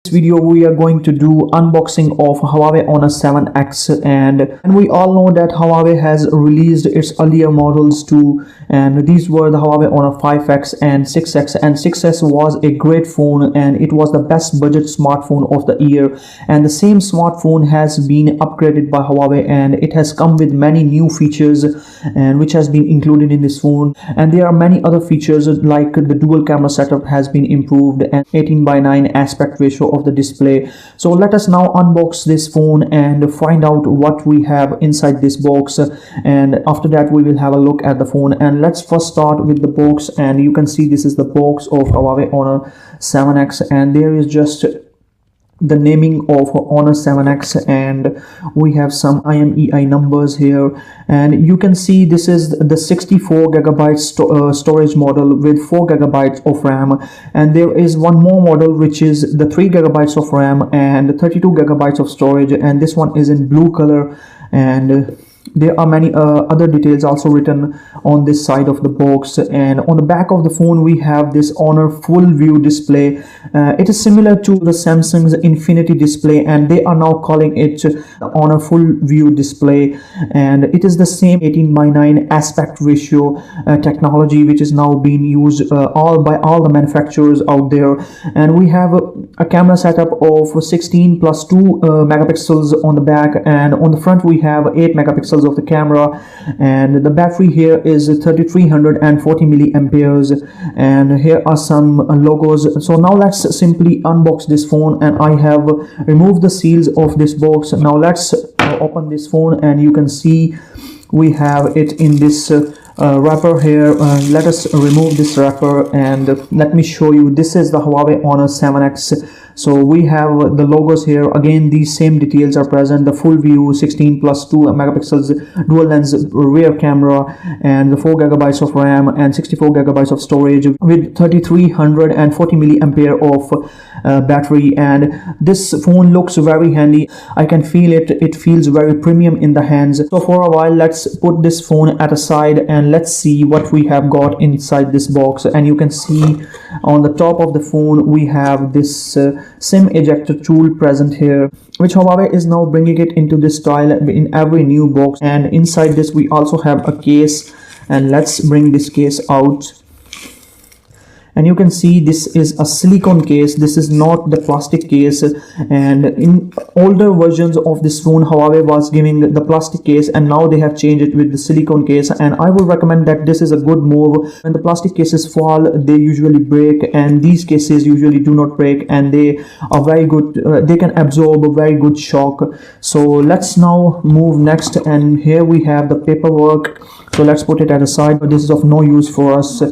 Video we are going to do unboxing of Huawei Honor 7X, and we all know that Huawei has released its earlier models too, and these were the Huawei Honor 5X and 6X, and 6X was a great phone and it was the best budget smartphone of the year. And the same smartphone has been upgraded by Huawei and it has come with many new features and which has been included in this phone, and there are many other features like the dual camera setup has been improved and 18:9 aspect ratio of the display. So let us now unbox this phone and find out what we have inside this box, and after that we will have a look at the phone. And let's first start with the box, and you can see this is the box of Huawei Honor 7X, and there is just the naming of Honor 7X, and we have some IMEI numbers here, and you can see this is the 64GB storage model with 4GB of RAM, and there is one more model which is the 3GB of RAM and 32GB of storage, and this one is in blue color. And there are many other details also written on this side of the box. And on the back of the phone we have this Honor full view display. It is similar to the Samsung's Infinity display, and they are now calling it the Honor full view display, and it is the same 18:9 aspect ratio technology which is now being used by all the manufacturers out there. And we have a camera setup of 16 plus 2 megapixels on the back, and on the front we have 8 megapixels of the camera, and the battery here is 3340 milliamperes, and here are some logos. So now let's simply unbox this phone, and I have removed the seals of this box. Now let's open this phone, and you can see we have it in this wrapper here. Let us remove this wrapper and let me show you. This is the Huawei Honor 7X. So we have the logos here. Again, these same details are present: the full view, 16 plus 2 megapixels dual lens rear camera, and the 4GB of RAM and 64GB of storage with 3340 milliampere of battery. And this phone looks very handy. I can feel it. It feels very premium in the hands. So for a while, let's put this phone at a side and let's see what we have got inside this box. And you can see on the top of the phone we have this SIM ejector tool present here, which Huawei is now bringing it into this style in every new box. And inside this we also have a case, and let's bring this case out. And you can see this is a silicone case. This is not the plastic case, and in older versions of this phone Huawei was giving the plastic case, and now they have changed it with the silicone case. And I would recommend that this is a good move. When the plastic cases fall, they usually break, and these cases usually do not break, and they are very good. They can absorb a very good shock. So let's now move next, and here we have the paperwork. So let's put it at a side, but this is of no use for us.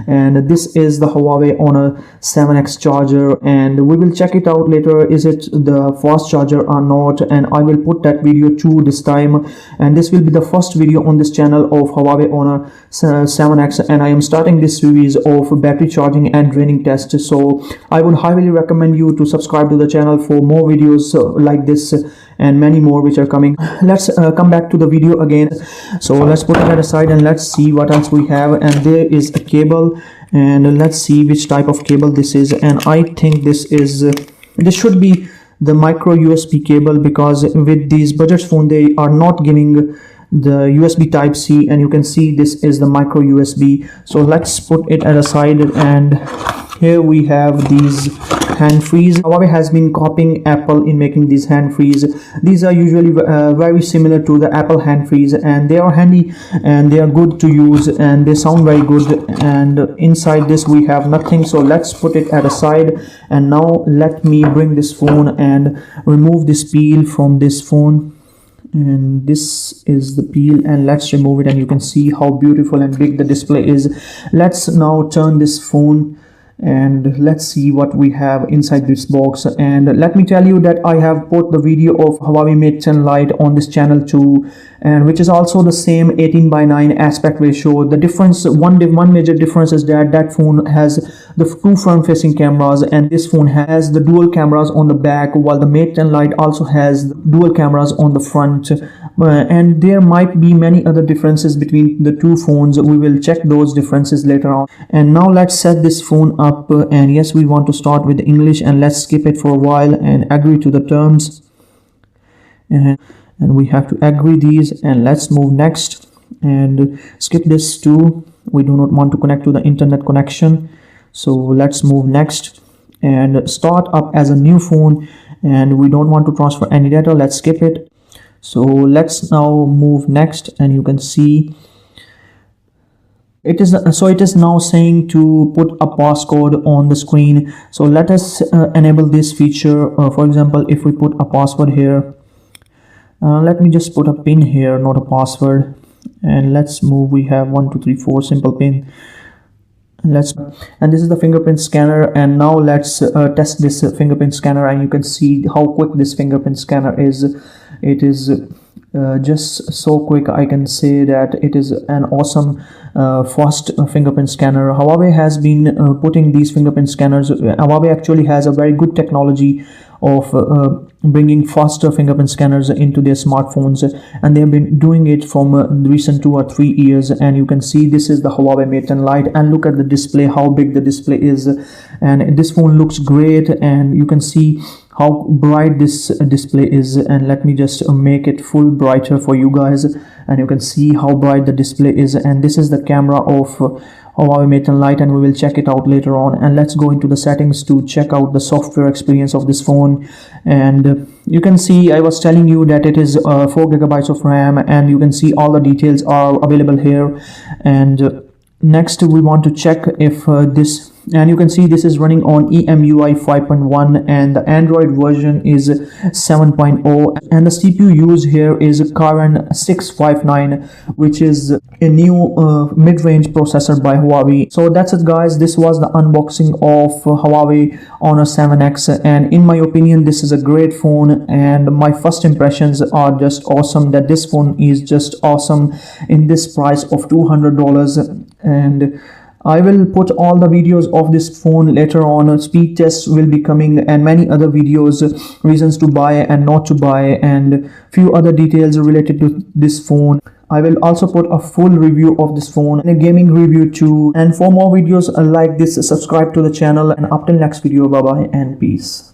And this is the Huawei Honor 7X charger, and we will check it out later, is it the fast charger or not, and I will put that video too this time. And this will be the first video on this channel of Huawei Honor 7X, and I am starting this series of battery charging and draining tests. So I would highly recommend you to subscribe to the channel for more videos like this and many more which are coming. Let's come back to the video again. So let's put it at a side and let's see what else we have. And there is a cable, and let's see which type of cable this is. And I think this should be the micro USB cable, because with these budget phone they are not giving the USB type C, and you can see this is the micro USB. So let's put it at a side, and here we have these hand frees. Huawei has been copying Apple in making these hand frees. These are usually very similar to the Apple hand frees, and they are handy and they are good to use and they sound very good. And inside this we have nothing. So let's put it at a side, and now let me bring this phone and remove this peel from this phone. And this is the peel, and let's remove it, and you can see how beautiful and big the display is. Let's now turn this phone and let's see what we have inside this box. And let me tell you that I have put the video of Huawei Mate 10 Lite on this channel too, and which is also the same 18:9 aspect ratio. The difference, one major difference is that that phone has the two front facing cameras, and this phone has the dual cameras on the back, while the Mate 10 Lite also has the dual cameras on the front. And there might be many other differences between the two phones. We will check those differences later on. And now let's set this phone up, and yes, we want to start with English, and let's skip it for a while and agree to the terms, and we have to agree these, and let's move next and skip this too. We do not want to connect to the internet connection, so let's move next and start up as a new phone, and we don't want to transfer any data. Let's skip it. So let's now move next, and you can see it is now saying to put a passcode on the screen. So let us enable this feature. For example, if we put a password here, let me just put a pin here, not a password, and let's move. We have 1 2 3 4 simple pin. And this is the fingerprint scanner, and now let's test this fingerprint scanner, and you can see how quick this fingerprint scanner is. It is just so quick. I can say that it is an awesome fast fingerprint scanner. Huawei has been putting these fingerprint scanners. Huawei actually has a very good technology of bringing faster fingerprint scanners into their smartphones, and they have been doing it from recent 2 or 3 years. And you can see this is the Huawei Mate 10 Lite, and look at the display, how big the display is, and this phone looks great, and you can see how bright this display is. And let me just make it full brighter for you guys, and you can see how bright the display is. And this is the camera of Huawei Mate 10 Lite, and we will check it out later on. And let's go into the settings to check out the software experience of this phone. And you can see I was telling you that it is 4 GB of RAM, and you can see all the details are available here. And next we want to check if this, and you can see this is running on EMUI 5.1, and the Android version is 7.0, and the CPU used here is Kirin 659, which is a new mid-range processor by Huawei. So that's it guys, this was the unboxing of Huawei Honor 7X, and in my opinion this is a great phone, and my first impressions are just awesome, that this phone is just awesome in this price of $200. And I will put all the videos of this phone later on. Speed tests will be coming, and many other videos, reasons to buy and not to buy, and few other details related to this phone. I will also put a full review of this phone and a gaming review too. And for more videos like this, subscribe to the channel, and up till next video, bye bye and peace.